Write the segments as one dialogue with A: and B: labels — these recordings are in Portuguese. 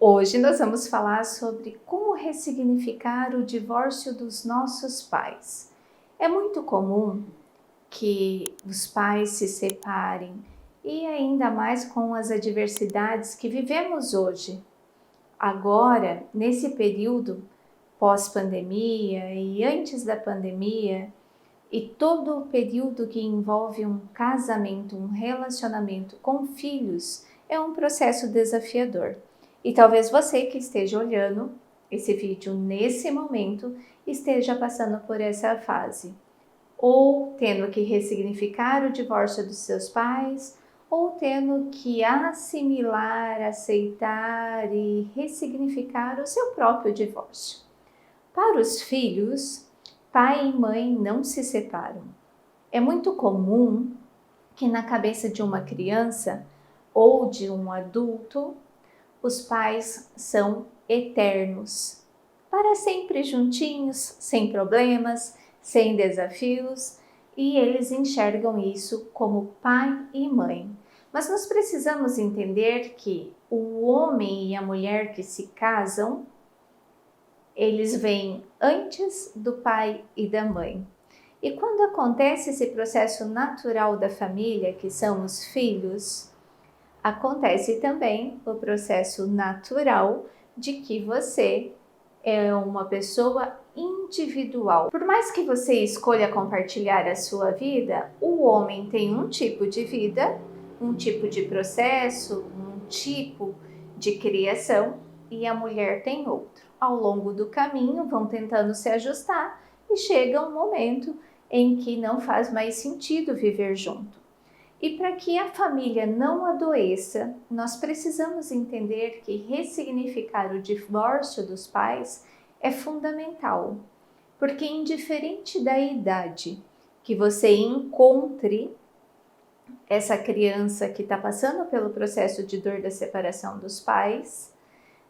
A: Hoje nós vamos falar sobre como ressignificar o divórcio dos nossos pais. É muito comum que os pais se separem e ainda mais com as adversidades que vivemos hoje. Agora, nesse período pós-pandemia e antes da pandemia, e todo o período que envolve um casamento, um relacionamento com filhos, é um processo desafiador. E talvez você que esteja olhando esse vídeo nesse momento esteja passando por essa fase, ou tendo que ressignificar o divórcio dos seus pais, ou tendo que assimilar, aceitar e ressignificar o seu próprio divórcio. Para os filhos, pai e mãe não se separam. É muito comum que na cabeça de uma criança ou de um adulto, os pais são eternos, para sempre juntinhos, sem problemas, sem desafios, e eles enxergam isso como pai e mãe. Mas nós precisamos entender que o homem e a mulher que se casam, eles vêm antes do pai e da mãe. E quando acontece esse processo natural da família, que são os filhos, acontece também o processo natural de que você é uma pessoa individual. Por mais que você escolha compartilhar a sua vida, o homem tem um tipo de vida, um tipo de processo, um tipo de criação e a mulher tem outro. Ao longo do caminho vão tentando se ajustar e chega um momento em que não faz mais sentido viver junto. E para que a família não adoeça, nós precisamos entender que ressignificar o divórcio dos pais é fundamental, porque indiferente da idade que você encontre essa criança que está passando pelo processo de dor da separação dos pais,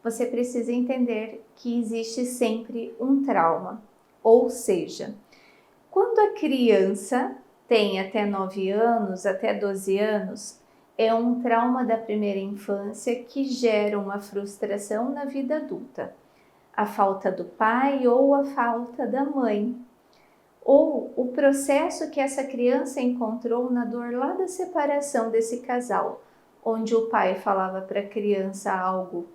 A: você precisa entender que existe sempre um trauma. Ou seja, quando a criança tem até 9 anos, até 12 anos, é um trauma da primeira infância que gera uma frustração na vida adulta. A falta do pai ou a falta da mãe. Ou o processo que essa criança encontrou na dor lá da separação desse casal, onde o pai falava para a criança algo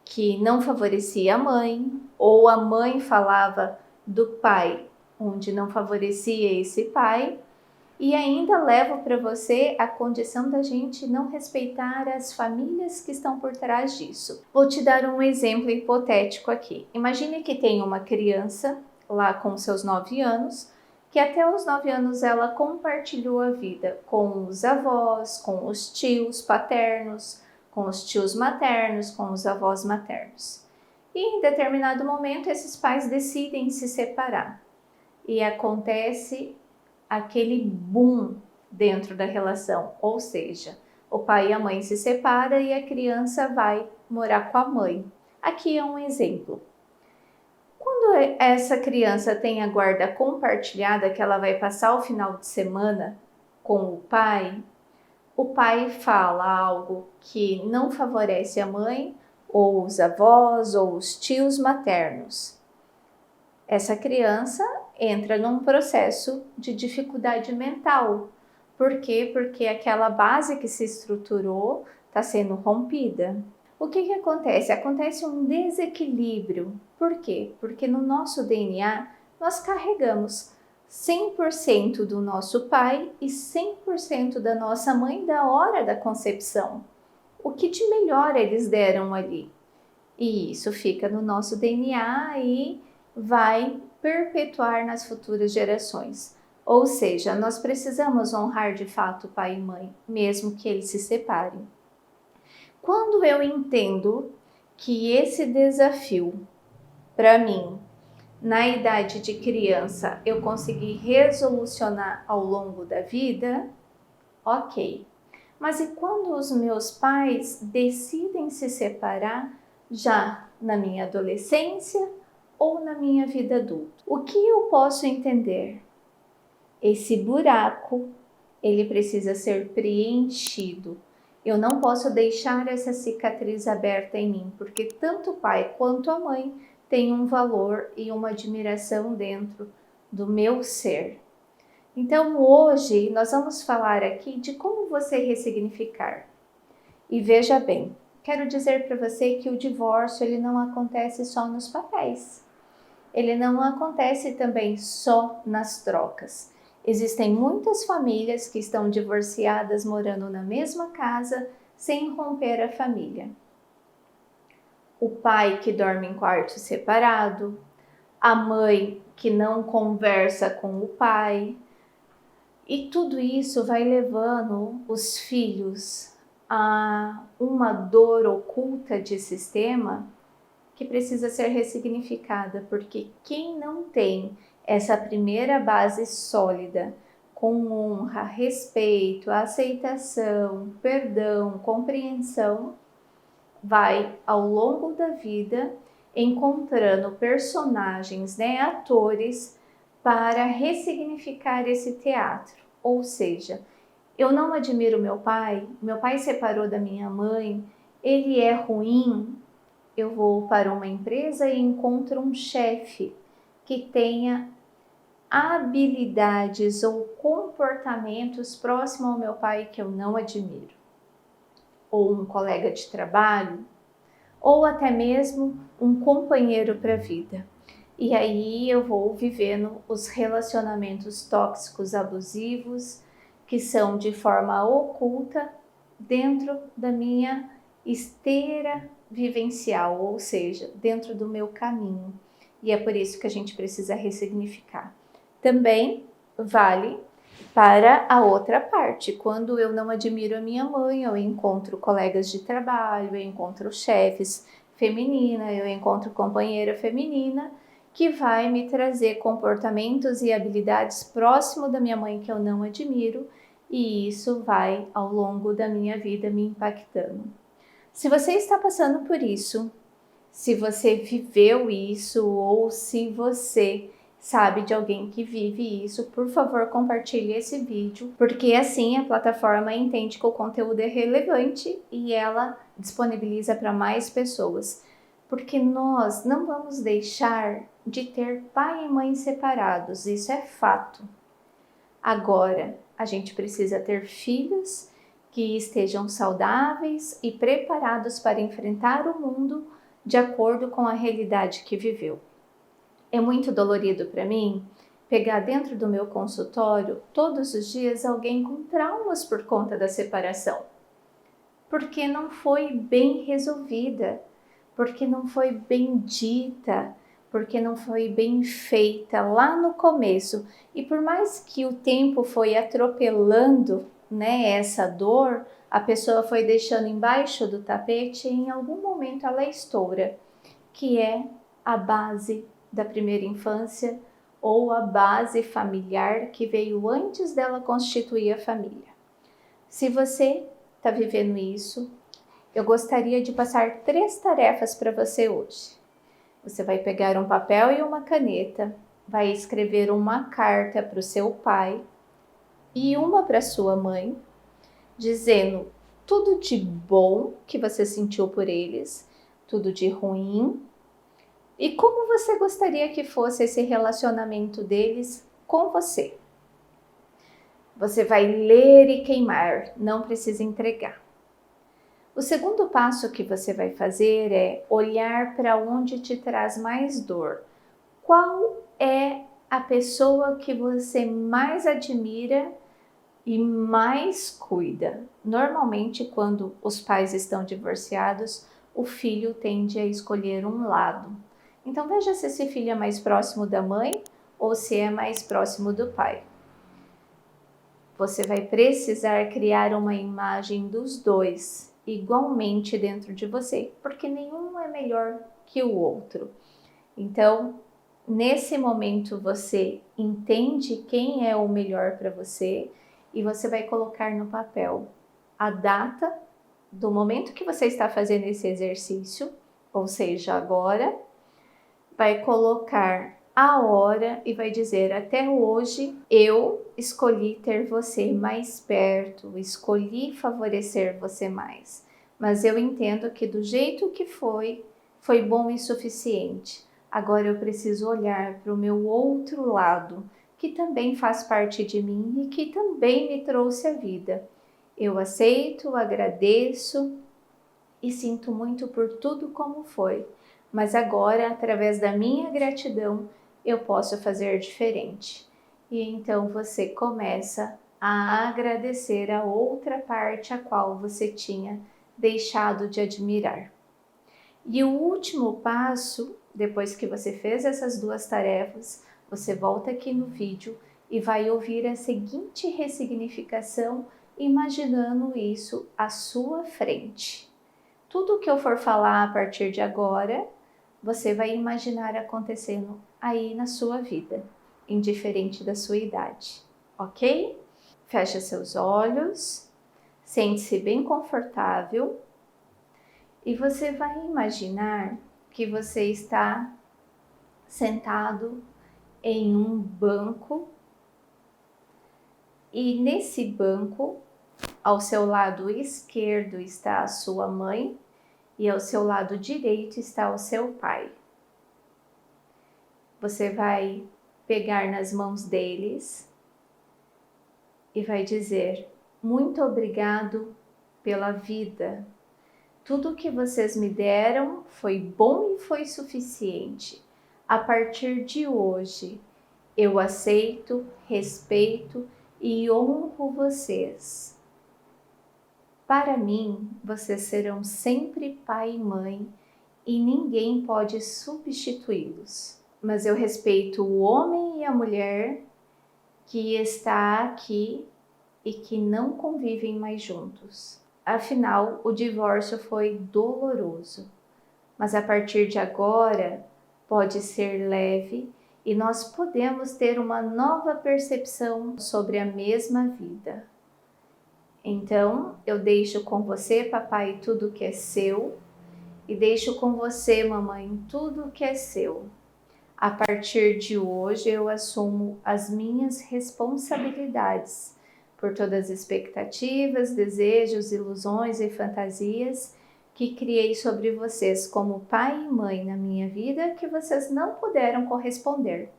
A: que não favorecia a mãe, ou a mãe falava do pai, onde não favorecia esse pai, e ainda levo para você a condição da gente não respeitar as famílias que estão por trás disso. Vou te dar um exemplo hipotético aqui. Imagine que tem uma criança lá com seus 9 anos, que até os 9 anos ela compartilhou a vida com os avós, com os tios paternos, com os tios maternos, com os avós maternos. E em determinado momento esses pais decidem se separar. E acontece aquele boom dentro da relação, ou seja, o pai e a mãe se separam e a criança vai morar com a mãe. Aqui é um exemplo. Quando essa criança tem a guarda compartilhada, que ela vai passar o final de semana com o pai fala algo que não favorece a mãe, ou os avós, ou os tios maternos. Essa criança entra num processo de dificuldade mental. Por quê? Porque aquela base que se estruturou está sendo rompida. O que acontece? Acontece um desequilíbrio. Por quê? Porque no nosso DNA nós carregamos 100% do nosso pai e 100% da nossa mãe da hora da concepção. O que de melhor eles deram ali? E isso fica no nosso DNA e vai perpetuar nas futuras gerações. Ou seja, nós precisamos honrar de fato pai e mãe, mesmo que eles se separem. Quando eu entendo que esse desafio, para mim, na idade de criança, eu consegui resolucionar ao longo da vida, ok. Mas e quando os meus pais decidem se separar já na minha adolescência ou na minha vida adulta? O que eu posso entender? Esse buraco, ele precisa ser preenchido. Eu não posso deixar essa cicatriz aberta em mim, porque tanto o pai quanto a mãe têm um valor e uma admiração dentro do meu ser. Então hoje nós vamos falar aqui de como você ressignificar. E veja bem, quero dizer para você que o divórcio ele não acontece só nos papéis. Ele não acontece também só nas trocas. Existem muitas famílias que estão divorciadas morando na mesma casa sem romper a família. O pai que dorme em quarto separado, a mãe que não conversa com o pai. E tudo isso vai levando os filhos a uma dor oculta de sistema que precisa ser ressignificada, porque quem não tem essa primeira base sólida, com honra, respeito, aceitação, perdão, compreensão, vai ao longo da vida encontrando personagens, atores, para ressignificar esse teatro. Ou seja, eu não admiro meu pai separou da minha mãe, ele é ruim. Eu vou para uma empresa e encontro um chefe que tenha habilidades ou comportamentos próximos ao meu pai que eu não admiro. Ou um colega de trabalho, ou até mesmo um companheiro para a vida. E aí eu vou vivendo os relacionamentos tóxicos, abusivos, que são de forma oculta dentro da minha esteira vivencial, ou seja, dentro do meu caminho. E é por isso que a gente precisa ressignificar. Também vale para a outra parte. Quando eu não admiro a minha mãe, eu encontro colegas de trabalho, eu encontro chefes feminina, eu encontro companheira feminina, que vai me trazer comportamentos e habilidades próximo da minha mãe que eu não admiro, e isso vai ao longo da minha vida me impactando. Se você está passando por isso, se você viveu isso ou se você sabe de alguém que vive isso, por favor, compartilhe esse vídeo, porque assim a plataforma entende que o conteúdo é relevante e ela disponibiliza para mais pessoas. Porque nós não vamos deixar de ter pai e mãe separados, isso é fato. Agora, a gente precisa ter filhos que estejam saudáveis e preparados para enfrentar o mundo de acordo com a realidade que viveu. É muito dolorido para mim pegar dentro do meu consultório todos os dias alguém com traumas por conta da separação, porque não foi bem resolvida, porque não foi bem dita, porque não foi bem feita lá no começo. E por mais que o tempo foi atropelando, essa dor, a pessoa foi deixando embaixo do tapete e em algum momento ela estoura, que é a base da primeira infância ou a base familiar que veio antes dela constituir a família. Se você está vivendo isso, eu gostaria de passar 3 tarefas para você hoje. Você vai pegar um papel e uma caneta, vai escrever uma carta para o seu pai e uma para sua mãe, dizendo tudo de bom que você sentiu por eles, tudo de ruim, e como você gostaria que fosse esse relacionamento deles com você. Você vai ler e queimar, não precisa entregar. O segundo passo que você vai fazer é olhar para onde te traz mais dor. Qual é a pessoa que você mais admira e mais cuida? Normalmente, quando os pais estão divorciados, o filho tende a escolher um lado. Então veja se esse filho é mais próximo da mãe ou se é mais próximo do pai. Você vai precisar criar uma imagem dos dois igualmente dentro de você, porque nenhum é melhor que o outro. Então, nesse momento você entende quem é o melhor para você e você vai colocar no papel a data do momento que você está fazendo esse exercício, ou seja, agora, vai colocar a hora e vai dizer: até hoje eu escolhi ter você mais perto, escolhi favorecer você mais. Mas eu entendo que do jeito que foi bom e suficiente. Agora eu preciso olhar para o meu outro lado, que também faz parte de mim e que também me trouxe a vida. Eu aceito, agradeço e sinto muito por tudo como foi. Mas agora, através da minha gratidão, eu posso fazer diferente. E então você começa a agradecer a outra parte a qual você tinha deixado de admirar. E o último passo, depois que você fez essas duas tarefas, você volta aqui no vídeo e vai ouvir a seguinte ressignificação, imaginando isso à sua frente. Tudo que eu for falar a partir de agora, você vai imaginar acontecendo aí na sua vida, indiferente da sua idade, ok? Fecha seus olhos, sente-se bem confortável e você vai imaginar que você está sentado em um banco e nesse banco, ao seu lado esquerdo está a sua mãe e ao seu lado direito está o seu pai. Você vai pegar nas mãos deles e vai dizer: muito obrigado pela vida. Tudo que vocês me deram foi bom e foi suficiente. A partir de hoje, eu aceito, respeito e honro vocês. Para mim, vocês serão sempre pai e mãe e ninguém pode substituí-los. Mas eu respeito o homem e a mulher que está aqui e que não convivem mais juntos. Afinal, o divórcio foi doloroso, mas a partir de agora pode ser leve e nós podemos ter uma nova percepção sobre a mesma vida. Então, eu deixo com você, papai, tudo que é seu, e deixo com você, mamãe, tudo que é seu. A partir de hoje, eu assumo as minhas responsabilidades por todas as expectativas, desejos, ilusões e fantasias que criei sobre vocês como pai e mãe na minha vida que vocês não puderam corresponder.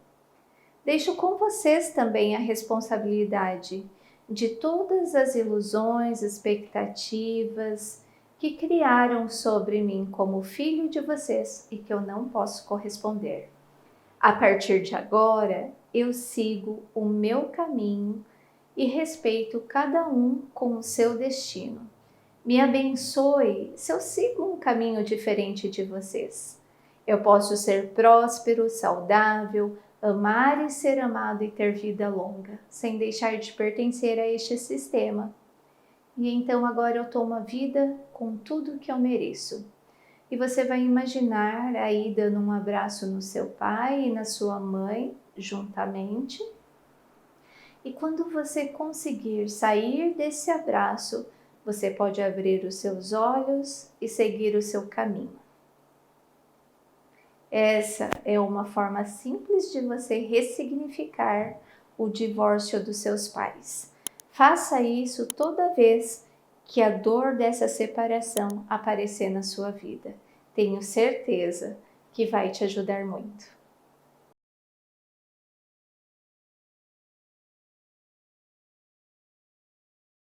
A: Deixo com vocês também a responsabilidade de todas as ilusões, expectativas que criaram sobre mim como filho de vocês e que eu não posso corresponder. A partir de agora, eu sigo o meu caminho e respeito cada um com o seu destino. Me abençoe se eu sigo um caminho diferente de vocês. Eu posso ser próspero, saudável, amar e ser amado e ter vida longa, sem deixar de pertencer a este sistema. E então agora eu tomo a vida com tudo que eu mereço. E você vai imaginar aí dando um abraço no seu pai e na sua mãe, juntamente. E quando você conseguir sair desse abraço, você pode abrir os seus olhos e seguir o seu caminho. Essa é uma forma simples de você ressignificar o divórcio dos seus pais. Faça isso toda vez que a dor dessa separação aparecer na sua vida. Tenho certeza que vai te ajudar muito.